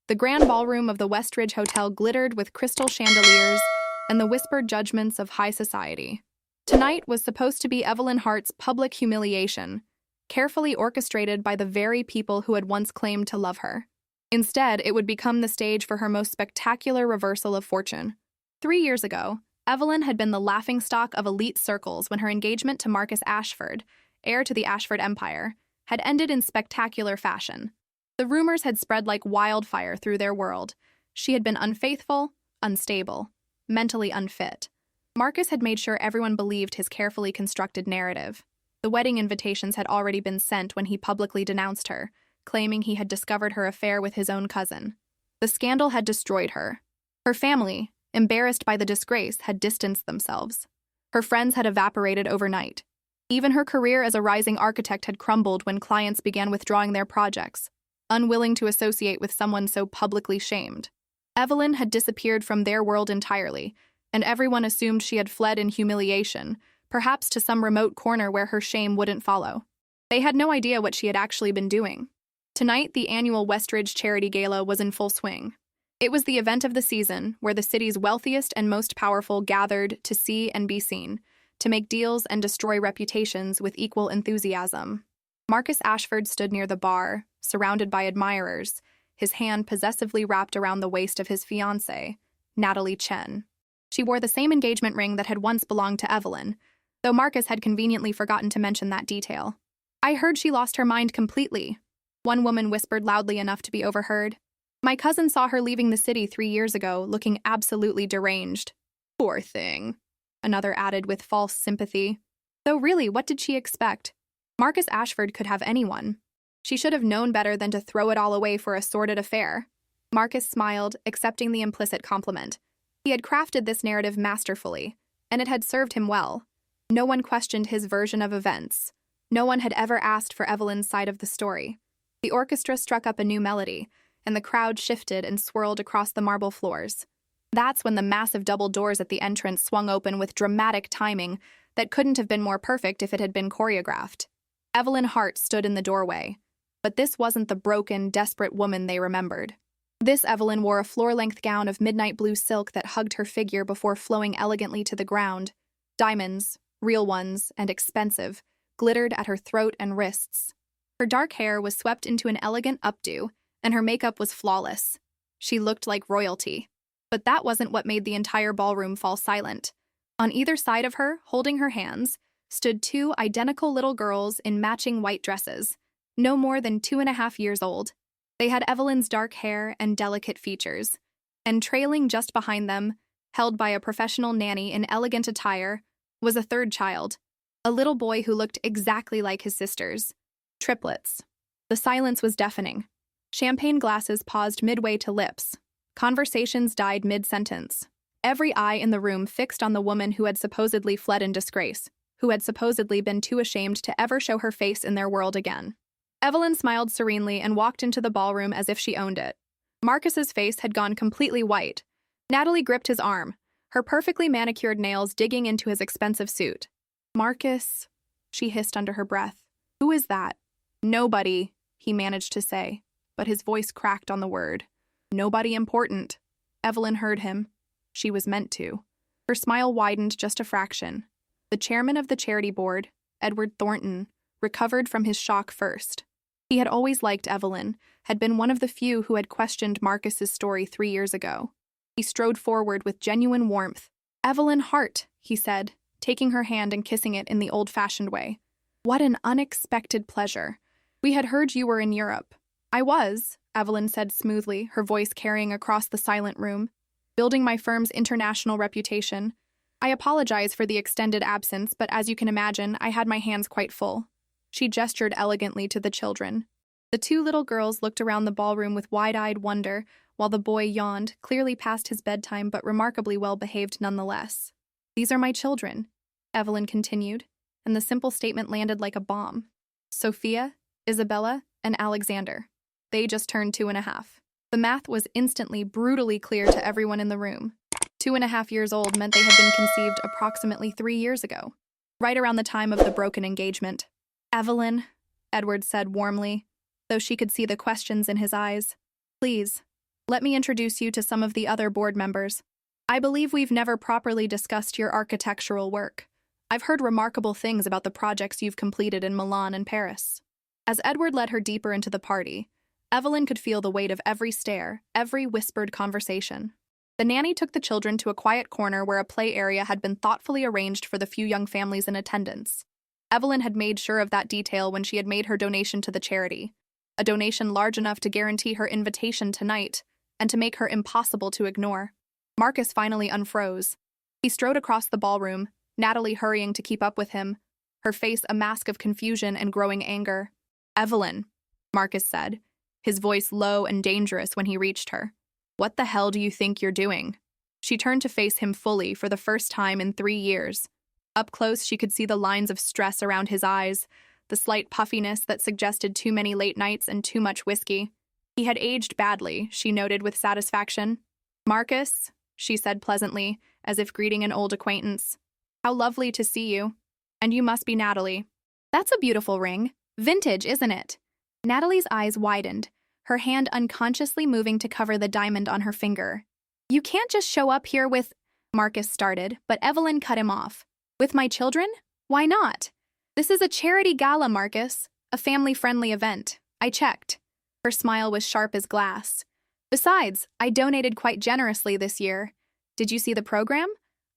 The grand ballroom of the Westridge Hotel glittered with crystal chandeliers and the whispered judgments of high society. Tonight was supposed to be Evelyn Hart's public humiliation, carefully orchestrated by the very people who had once claimed to love her. Instead, it would become the stage for her most spectacular reversal of fortune. 3 years ago, Evelyn had been the laughingstock of elite circles when her engagement to Marcus Ashford, heir to the Ashford Empire, had ended in spectacular fashion. The rumors had spread like wildfire through their world. She had been unfaithful, unstable, mentally unfit. Marcus had made sure everyone believed his carefully constructed narrative. The wedding invitations had already been sent when he publicly denounced her, claiming he had discovered her affair with his own cousin. The scandal had destroyed her. Her family, embarrassed by the disgrace, had distanced themselves. Her friends had evaporated overnight. Even her career as a rising architect had crumbled when clients began withdrawing their projects, unwilling to associate with someone so publicly shamed. Evelyn had disappeared from their world entirely, and everyone assumed she had fled in humiliation, perhaps to some remote corner where her shame wouldn't follow. They had no idea what she had actually been doing. Tonight, the annual Westridge Charity Gala was in full swing. It was the event of the season where the city's wealthiest and most powerful gathered to see and be seen, to make deals and destroy reputations with equal enthusiasm. Marcus Ashford stood near the bar, surrounded by admirers, his hand possessively wrapped around the waist of his fiancée, Natalie Chen. She wore the same engagement ring that had once belonged to Evelyn, though Marcus had conveniently forgotten to mention that detail. "I heard she lost her mind completely," one woman whispered loudly enough to be overheard. "My cousin saw her leaving the city 3 years ago, looking absolutely deranged." "Poor thing," another added with false sympathy. Though really, what did she expect? Marcus Ashford could have anyone. She should have known better than to throw it all away for a sordid affair. Marcus smiled, accepting the implicit compliment. He had crafted this narrative masterfully, and it had served him well. No one questioned his version of events. No one had ever asked for Evelyn's side of the story. The orchestra struck up a new melody, and the crowd shifted and swirled across the marble floors. That's when the massive double doors at the entrance swung open with dramatic timing that couldn't have been more perfect if it had been choreographed. Evelyn Hart stood in the doorway. But this wasn't the broken, desperate woman they remembered. This Evelyn wore a floor-length gown of midnight blue silk that hugged her figure before flowing elegantly to the ground. Diamonds, real ones and expensive, glittered at her throat and wrists. Her dark hair was swept into an elegant updo, and her makeup was flawless. She looked like royalty. But that wasn't what made the entire ballroom fall silent. On either side of her, holding her hands, stood 2 identical little girls in matching white dresses, no more than 2.5 years old. They had Evelyn's dark hair and delicate features, and trailing just behind them, held by a professional nanny in elegant attire, was a third child, a little boy who looked exactly like his sisters. Triplets. The silence was deafening. Champagne glasses paused midway to lips. Conversations died mid-sentence. Every eye in the room fixed on the woman who had supposedly fled in disgrace, who had supposedly been too ashamed to ever show her face in their world again. Evelyn smiled serenely and walked into the ballroom as if she owned it. Marcus's face had gone completely white. Natalie gripped his arm, her perfectly manicured nails digging into his expensive suit. "Marcus," she hissed under her breath. "Who is that?" "Nobody," he managed to say, but his voice cracked on the word. "Nobody important." Evelyn heard him. She was meant to. Her smile widened just a fraction. The chairman of the charity board, Edward Thornton, recovered from his shock first. He had always liked Evelyn, had been one of the few who had questioned Marcus's story 3 years ago. He strode forward with genuine warmth. "Evelyn Hart," he said, taking her hand and kissing it in the old-fashioned way. "What an unexpected pleasure. We had heard you were in Europe." "I was," Evelyn said smoothly, her voice carrying across the silent room, "building my firm's international reputation. I apologize for the extended absence, but as you can imagine, I had my hands quite full." She gestured elegantly to the children. The 2 little girls looked around the ballroom with wide-eyed wonder, while the boy yawned, clearly past his bedtime but remarkably well-behaved nonetheless. "These are my children," Evelyn continued, and the simple statement landed like a bomb. "Sophia, Isabella, and Alexander. They just turned 2.5. The math was instantly brutally clear to everyone in the room. 2.5 years old meant they had been conceived approximately 3 years ago, right around the time of the broken engagement. "Evelyn," Edward said warmly, though she could see the questions in his eyes. "Please, Let me introduce you to some of the other board members. I believe we've never properly discussed your architectural work. I've heard remarkable things about the projects you've completed in Milan and Paris." As Edward led her deeper into the party, Evelyn could feel the weight of every stare, every whispered conversation. The nanny took the children to a quiet corner where a play area had been thoughtfully arranged for the few young families in attendance. Evelyn had made sure of that detail when she had made her donation to the charity, a donation large enough to guarantee her invitation tonight and to make her impossible to ignore. Marcus finally unfroze. He strode across the ballroom, Natalie hurrying to keep up with him, her face a mask of confusion and growing anger. "Evelyn," Marcus said, his voice low and dangerous when he reached her. "What the hell do you think you're doing?" She turned to face him fully for the first time in 3 years. Up close, she could see the lines of stress around his eyes, the slight puffiness that suggested too many late nights and too much whiskey. He had aged badly, she noted with satisfaction. "Marcus," she said pleasantly, as if greeting an old acquaintance. "How lovely to see you. And you must be Natalie." "That's a beautiful ring. Vintage, isn't it?" Natalie's eyes widened, her hand unconsciously moving to cover the diamond on her finger. "You can't just show up here with—" Marcus started, but Evelyn cut him off. "With my children? Why not? This is a charity gala, Marcus, a family-friendly event. I checked." Her smile was sharp as glass. "Besides, I donated quite generously this year. Did you see the program?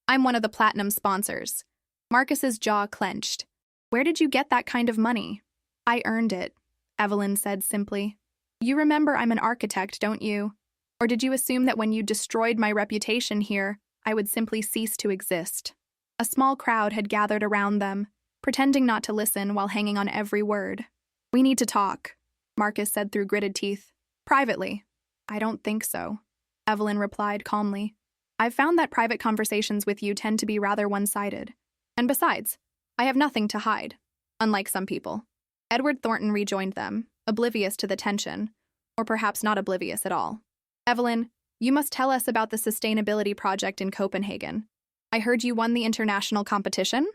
I'm one of the platinum sponsors." Marcus's jaw clenched. "Where did you get that kind of money?" "I earned it," Evelyn said simply. "You remember I'm an architect, don't you? Or did you assume that when you destroyed my reputation here, I would simply cease to exist?" A small crowd had gathered around them, pretending not to listen while hanging on every word. "We need to talk," Marcus said through gritted teeth. "Privately." "I don't think so," Evelyn replied calmly. "I've found that private conversations with you tend to be rather one-sided. And besides, I have nothing to hide, unlike some people." Edward Thornton rejoined them, oblivious to the tension, or perhaps not oblivious at all. "Evelyn, you must tell us about the sustainability project in Copenhagen. I heard you won the international competition?"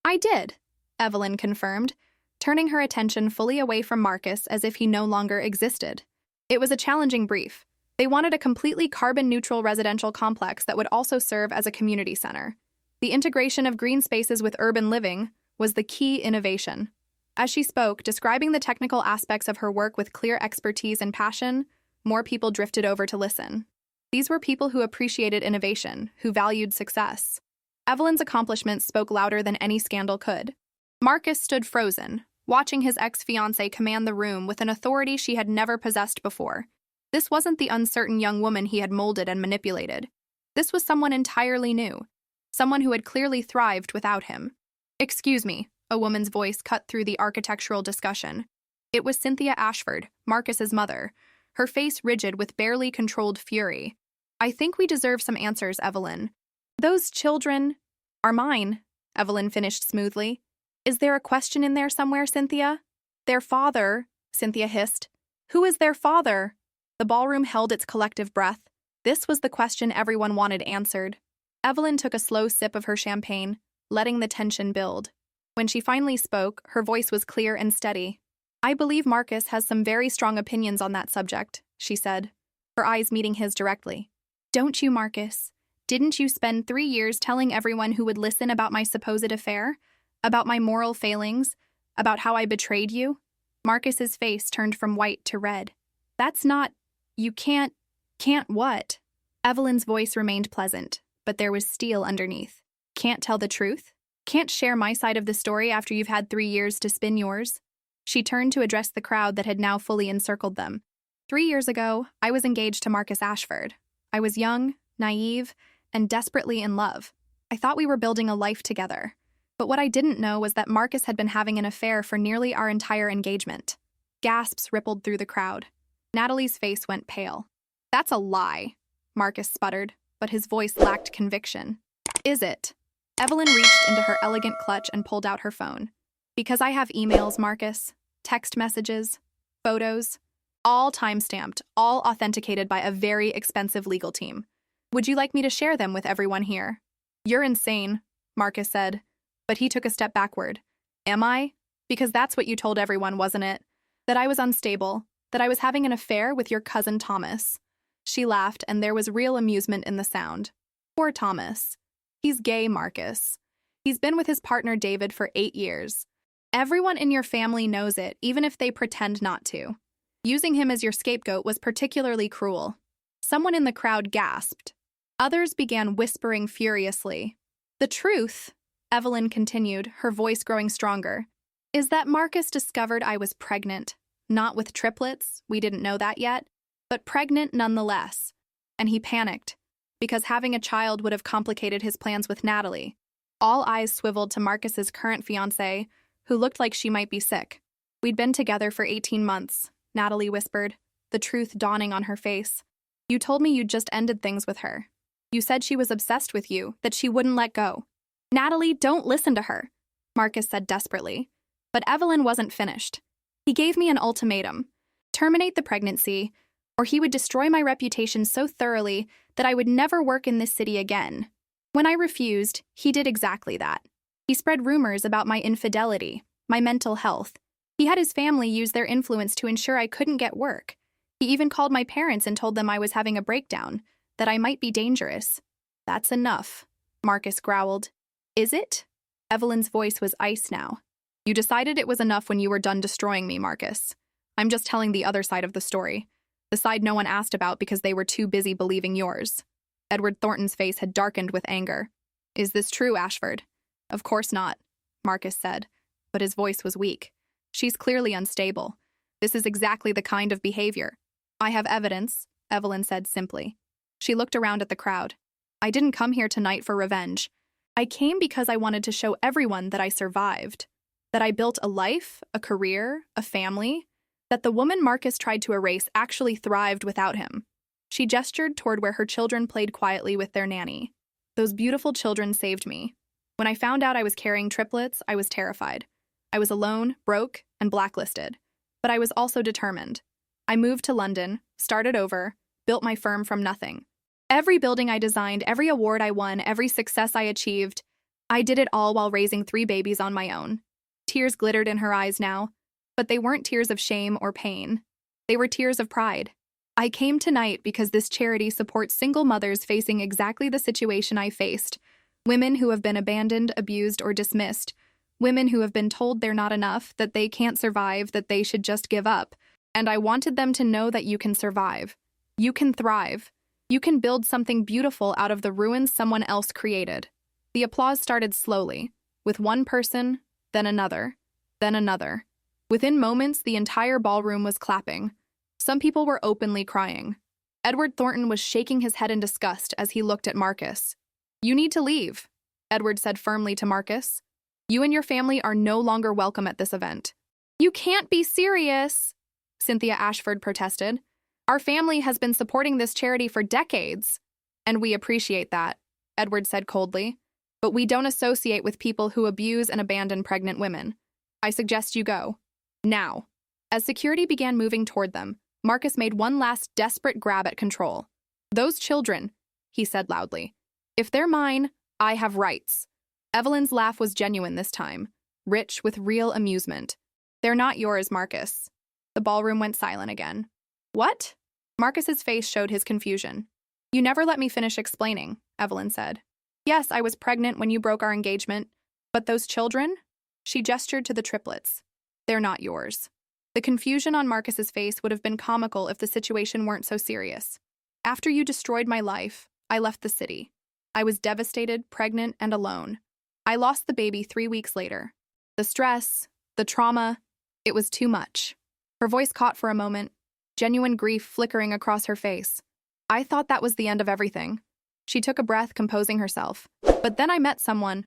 "I did," Evelyn confirmed, turning her attention fully away from Marcus as if he no longer existed. It was a challenging brief. They wanted a completely carbon-neutral residential complex that would also serve as a community center. The integration of green spaces with urban living was the key innovation. As she spoke, describing the technical aspects of her work with clear expertise and passion, more people drifted over to listen. These were people who appreciated innovation, who valued success. Evelyn's accomplishments spoke louder than any scandal could. Marcus stood frozen, watching his ex-fiancée command the room with an authority she had never possessed before. This wasn't the uncertain young woman he had molded and manipulated. This was someone entirely new, someone who had clearly thrived without him. "Excuse me," a woman's voice cut through the architectural discussion. It was Cynthia Ashford, Marcus's mother, her face rigid with barely controlled fury. "I think we deserve some answers, Evelyn." "Those children are mine," Evelyn finished smoothly. "Is there a question in there somewhere, Cynthia?" "Their father," Cynthia hissed. "Who is their father?" The ballroom held its collective breath. This was the question everyone wanted answered. Evelyn took a slow sip of her champagne, letting the tension build. When she finally spoke, her voice was clear and steady. "I believe Marcus has some very strong opinions on that subject," she said, her eyes meeting his directly. "Don't you, Marcus? Didn't you spend 3 years telling everyone who would listen about my supposed affair? About my moral failings? About how I betrayed you?" Marcus's face turned from white to red. "That's not— You can't— Can't what?" Evelyn's voice remained pleasant, but there was steel underneath. "Can't tell the truth? Can't share my side of the story after you've had 3 years to spin yours?" She turned to address the crowd that had now fully encircled them. 3 years ago, I was engaged to Marcus Ashford. I was young, naive, and desperately in love. I thought we were building a life together. But what I didn't know was that Marcus had been having an affair for nearly our entire engagement. Gasps rippled through the crowd. Natalie's face went pale. "That's a lie," Marcus sputtered, but his voice lacked conviction. "Is it?" Evelyn reached into her elegant clutch and pulled out her phone. "Because I have emails, Marcus, text messages, photos, all time-stamped, all authenticated by a very expensive legal team. Would you like me to share them with everyone here?" "You're insane," Marcus said, but he took a step backward. "Am I? Because that's what you told everyone, wasn't it? That I was unstable, that I was having an affair with your cousin Thomas. She laughed, and there was real amusement in the sound. Poor Thomas. He's gay, Marcus. He's been with his partner David for 8 years. Everyone in your family knows it, even if they pretend not to. Using him as your scapegoat was particularly cruel. Someone in the crowd gasped. Others began whispering furiously. The truth, Evelyn continued, her voice growing stronger, is that Marcus discovered I was pregnant. Not with triplets, we didn't know that yet, but pregnant nonetheless. And he panicked, because having a child would have complicated his plans with Natalie. All eyes swiveled to Marcus's current fiancée, who looked like she might be sick. We'd been together for 18 months, Natalie whispered, the truth dawning on her face. You told me you'd just ended things with her. You said she was obsessed with you, that she wouldn't let go. Natalie, don't listen to her, Marcus said desperately. But Evelyn wasn't finished. He gave me an ultimatum. Terminate the pregnancy, or he would destroy my reputation so thoroughly that I would never work in this city again. When I refused, he did exactly that. He spread rumors about my infidelity, my mental health. He had his family use their influence to ensure I couldn't get work. He even called my parents and told them I was having a breakdown, that I might be dangerous. That's enough, Marcus growled. Is it? Evelyn's voice was ice now. You decided it was enough when you were done destroying me, Marcus. I'm just telling the other side of the story. The side no one asked about because they were too busy believing yours. Edward Thornton's face had darkened with anger. Is this true, Ashford? Of course not, Marcus said, but his voice was weak. She's clearly unstable. This is exactly the kind of behavior. I have evidence, Evelyn said simply. She looked around at the crowd. I didn't come here tonight for revenge. I came because I wanted to show everyone that I survived. That I built a life, a career, a family. That the woman Marcus tried to erase actually thrived without him. She gestured toward where her children played quietly with their nanny. Those beautiful children saved me. When I found out I was carrying triplets, I was terrified. I was alone, broke, and blacklisted. But I was also determined. I moved to London, started over, built my firm from nothing. Every building I designed, every award I won, every success I achieved, I did it all while raising 3 babies on my own. Tears glittered in her eyes now, but they weren't tears of shame or pain. They were tears of pride. I came tonight because this charity supports single mothers facing exactly the situation I faced. Women who have been abandoned, abused, or dismissed. Women who have been told they're not enough, that they can't survive, that they should just give up. And I wanted them to know that you can survive. You can thrive. You can build something beautiful out of the ruins someone else created. The applause started slowly, with one person, then another, then another. Within moments, the entire ballroom was clapping. Some people were openly crying. Edward Thornton was shaking his head in disgust as he looked at Marcus. You need to leave, Edward said firmly to Marcus. You and your family are no longer welcome at this event. You can't be serious, Cynthia Ashford protested. Our family has been supporting this charity for decades. And we appreciate that, Edward said coldly. But we don't associate with people who abuse and abandon pregnant women. I suggest you go. Now. As security began moving toward them, Marcus made one last desperate grab at control. Those children, he said loudly. If they're mine, I have rights. Evelyn's laugh was genuine this time, rich with real amusement. They're not yours, Marcus. The ballroom went silent again. What? Marcus's face showed his confusion. You never let me finish explaining, Evelyn said. Yes, I was pregnant when you broke our engagement, but those children? She gestured to the triplets. They're not yours. The confusion on Marcus's face would have been comical if the situation weren't so serious. After you destroyed my life, I left the city. I was devastated, pregnant, and alone. I lost the baby 3 weeks later. The stress, the trauma, it was too much. Her voice caught for a moment, genuine grief flickering across her face. I thought that was the end of everything. She took a breath, composing herself. But then I met someone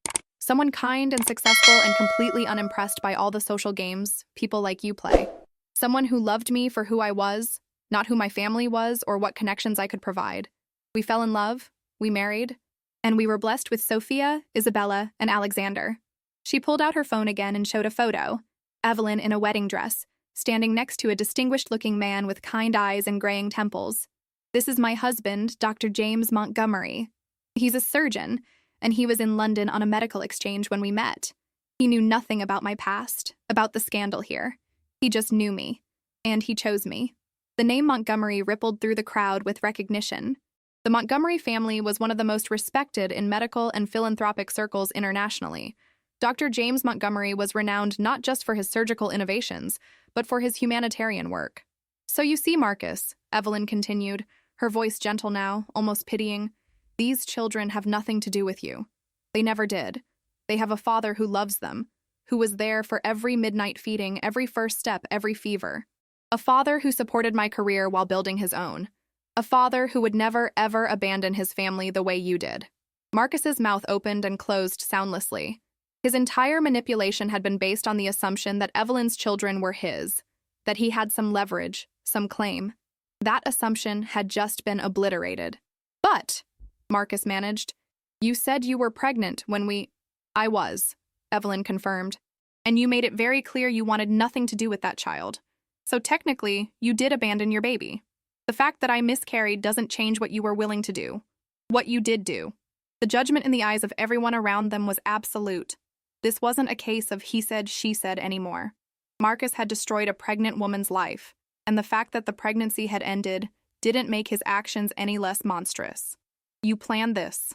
kind and successful and completely unimpressed by all the social games people like you play. Someone who loved me for who I was, not who my family was or what connections I could provide. We fell in love, we married, and we were blessed with Sophia, Isabella, and Alexander. She pulled out her phone again and showed a photo. Evelyn in a wedding dress, standing next to a distinguished-looking man with kind eyes and graying temples. This is my husband, Dr. James Montgomery. He's a surgeon, and he was in London on a medical exchange when we met. He knew nothing about my past, about the scandal here. He just knew me, and he chose me. The name Montgomery rippled through the crowd with recognition. The Montgomery family was one of the most respected in medical and philanthropic circles internationally. Dr. James Montgomery was renowned not just for his surgical innovations, but for his humanitarian work. "So you see, Marcus," Evelyn continued, her voice gentle now, almost pitying, "these children have nothing to do with you. They never did. They have a father who loves them, who was there for every midnight feeding, every first step, every fever. A father who supported my career while building his own. A father who would never, ever abandon his family the way you did." Marcus's mouth opened and closed soundlessly. His entire manipulation had been based on the assumption that Evelyn's children were his, that he had some leverage, some claim. That assumption had just been obliterated. "But," Marcus managed, "you said you were pregnant when we—" "I was," Evelyn confirmed. "And you made it very clear you wanted nothing to do with that child. So technically, you did abandon your baby. The fact that I miscarried doesn't change what you were willing to do. What you did do." The judgment in the eyes of everyone around them was absolute. This wasn't a case of he said, she said anymore. Marcus had destroyed a pregnant woman's life, and the fact that the pregnancy had ended didn't make his actions any less monstrous. "You planned this,"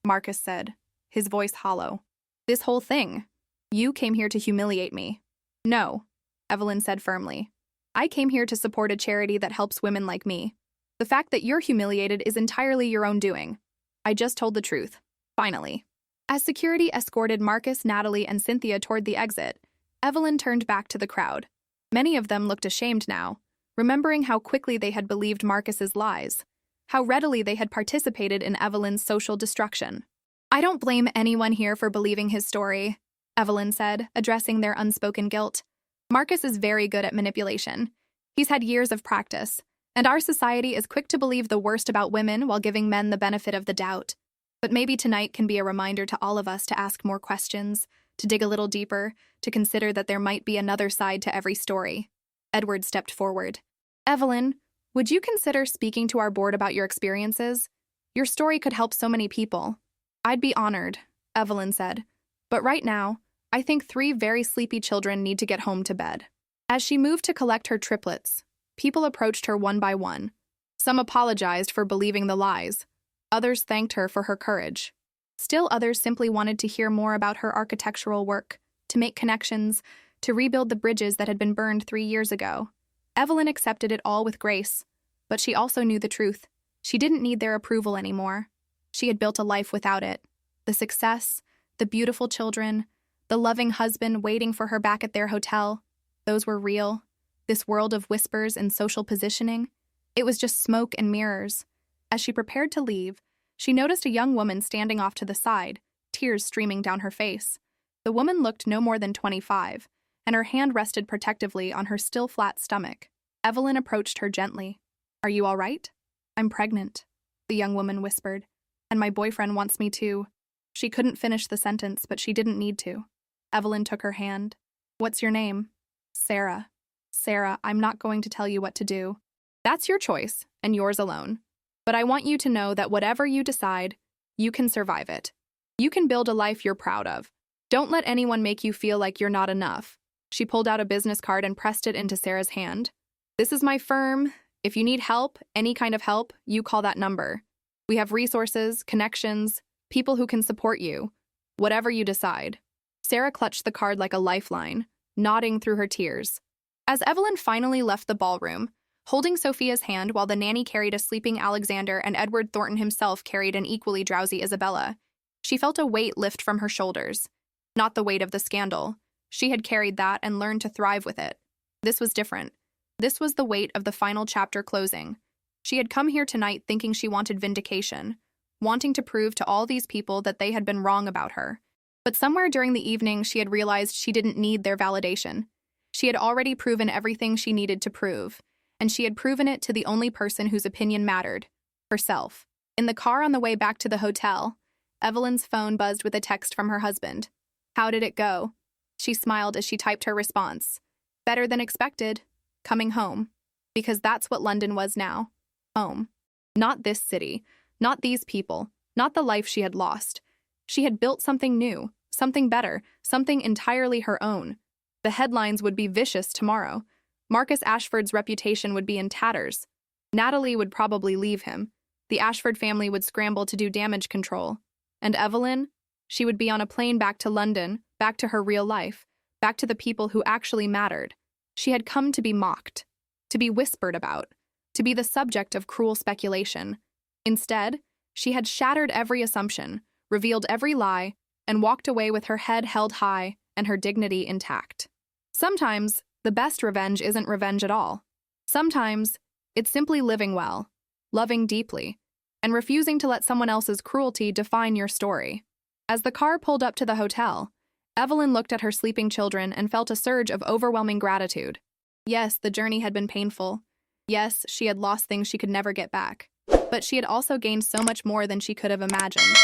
Marcus said, his voice hollow. "This whole thing. You came here to humiliate me." "No," Evelyn said firmly. "I came here to support a charity that helps women like me. The fact that you're humiliated is entirely your own doing. I just told the truth. Finally." As security escorted Marcus, Natalie, and Cynthia toward the exit, Evelyn turned back to the crowd. Many of them looked ashamed now, remembering how quickly they had believed Marcus's lies, how readily they had participated in Evelyn's social destruction. "I don't blame anyone here for believing his story," Evelyn said, addressing their unspoken guilt. "Marcus is very good at manipulation. He's had years of practice, and our society is quick to believe the worst about women while giving men the benefit of the doubt. But maybe tonight can be a reminder to all of us to ask more questions, to dig a little deeper, to consider that there might be another side to every story." Edward stepped forward. "Evelyn, would you consider speaking to our board about your experiences? Your story could help so many people." "I'd be honored," Evelyn said. "But right now, I think 3 very sleepy children need to get home to bed." As she moved to collect her triplets, people approached her one by one. Some apologized for believing the lies. Others thanked her for her courage. Still others simply wanted to hear more about her architectural work, to make connections, to rebuild the bridges that had been burned 3 years ago. Evelyn accepted it all with grace, but she also knew the truth. She didn't need their approval anymore. She had built a life without it. The success, the beautiful children, the loving husband waiting for her back at their hotel, those were real. This world of whispers and social positioning, it was just smoke and mirrors. As she prepared to leave, she noticed a young woman standing off to the side, tears streaming down her face. The woman looked no more than 25, and her hand rested protectively on her still flat stomach. Evelyn approached her gently. "Are you all right?" "I'm pregnant," the young woman whispered, "and my boyfriend wants me to—" She couldn't finish the sentence, but she didn't need to. Evelyn took her hand. "What's your name?" "Sarah." "Sarah, I'm not going to tell you what to do. That's your choice, and yours alone. But I want you to know that whatever you decide, you can survive it. You can build a life you're proud of. Don't let anyone make you feel like you're not enough." She pulled out a business card and pressed it into Sarah's hand. "This is my firm. If you need help, any kind of help, you call that number. We have resources, connections, people who can support you. Whatever you decide." Sarah clutched the card like a lifeline, nodding through her tears. As Evelyn finally left the ballroom, holding Sophia's hand while the nanny carried a sleeping Alexander and Edward Thornton himself carried an equally drowsy Isabella, she felt a weight lift from her shoulders. Not the weight of the scandal. She had carried that and learned to thrive with it. This was different. This was the weight of the final chapter closing. She had come here tonight thinking she wanted vindication, wanting to prove to all these people that they had been wrong about her. But somewhere during the evening, she had realized she didn't need their validation. She had already proven everything she needed to prove, and she had proven it to the only person whose opinion mattered, herself. In the car on the way back to the hotel, Evelyn's phone buzzed with a text from her husband. "How did it go?" She smiled as she typed her response. "Better than expected. Coming home." Because that's what London was now. Home. Not this city, not these people, not the life she had lost. She had built something new, something better, something entirely her own. The headlines would be vicious tomorrow, Marcus Ashford's reputation would be in tatters. Natalie would probably leave him. The Ashford family would scramble to do damage control. And Evelyn? She would be on a plane back to London, back to her real life, back to the people who actually mattered. She had come to be mocked, to be whispered about, to be the subject of cruel speculation. Instead, she had shattered every assumption, revealed every lie, and walked away with her head held high and her dignity intact. Sometimes, the best revenge isn't revenge at all. Sometimes, it's simply living well, loving deeply, and refusing to let someone else's cruelty define your story. As the car pulled up to the hotel, Evelyn looked at her sleeping children and felt a surge of overwhelming gratitude. Yes, the journey had been painful. Yes, she had lost things she could never get back. But she had also gained so much more than she could have imagined.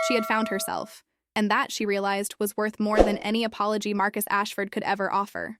She had found herself, and that, she realized, was worth more than any apology Marcus Ashford could ever offer.